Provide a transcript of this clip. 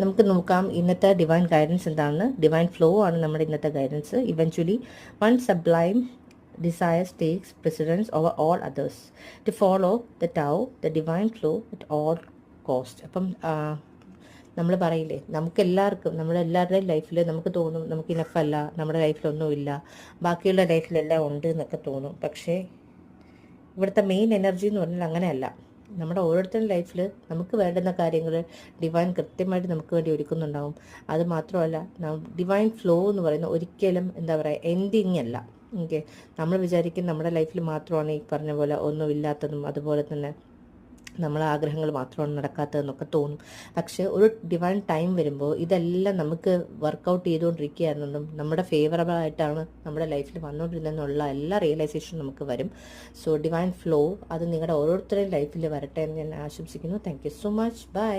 നമുക്ക് നോക്കാം ഇന്നത്തെ ഡിവൈൻ ഗൈഡൻസ് എന്താണെന്ന്. ഡിവൈൻ ഫ്ലോ ആണ് നമ്മുടെ ഇന്നത്തെ guidance. Eventually one sublime desires takes precedence over all others. To follow the Tao, the divine flow at all cost. അപ്പം നമ്മൾ പറയില്ലേ, നമുക്ക് എല്ലാവർക്കും നമ്മുടെ എല്ലാവരുടെയും ലൈഫിൽ നമുക്ക് തോന്നും നമുക്ക് ഇനഫല്ല, നമ്മുടെ ലൈഫിലൊന്നുമില്ല, ബാക്കിയുള്ള ലൈഫിലെല്ലാം ഉണ്ട് എന്നൊക്കെ തോന്നും. പക്ഷേ ഇവിടുത്തെ മെയിൻ എനർജി എന്ന് പറഞ്ഞാൽ അങ്ങനെയല്ല. നമ്മുടെ ഓരോരുത്തരുടെ ലൈഫിൽ നമുക്ക് വേണ്ടുന്ന കാര്യങ്ങൾ ഡിവൈൻ കൃത്യമായിട്ട് നമുക്ക് വേണ്ടി ഒരുക്കുന്നുണ്ടാവും. അത് മാത്രമല്ല, ഡിവൈൻ ഫ്ലോ എന്ന് പറയുന്ന ഒരിക്കലും എന്താ പറയുക എൻഡിങ് അല്ല. ഓക്കെ, നമ്മൾ വിചാരിക്കും നമ്മുടെ ലൈഫിൽ മാത്രമാണ് ഈ പറഞ്ഞ പോലെ ഒന്നുമില്ലാത്തതും അതുപോലെ തന്നെ നമ്മളെ ആഗ്രഹങ്ങൾ മാത്രമാണ് നടക്കാത്തതെന്നൊക്കെ തോന്നും. പക്ഷേ ഒരു ഡിവൈൻ ടൈം വരുമ്പോൾ ഇതെല്ലാം നമുക്ക് വർക്കൗട്ട് ചെയ്തുകൊണ്ടിരിക്കുകയാണെന്നും നമ്മുടെ ഫേവറബിൾ ആയിട്ടാണ് നമ്മുടെ ലൈഫിൽ വന്നുകൊണ്ടിരുന്നതെന്നുള്ള എല്ലാ റിയലൈസേഷനും നമുക്ക് വരും. സോ ഡിവൈൻ ഫ്ലോ അത് നിങ്ങളുടെ ഓരോരുത്തരുടെയും ലൈഫിൽ വരട്ടെ എന്ന് ഞാൻ ആശംസിക്കുന്നു. Thank you so much. By.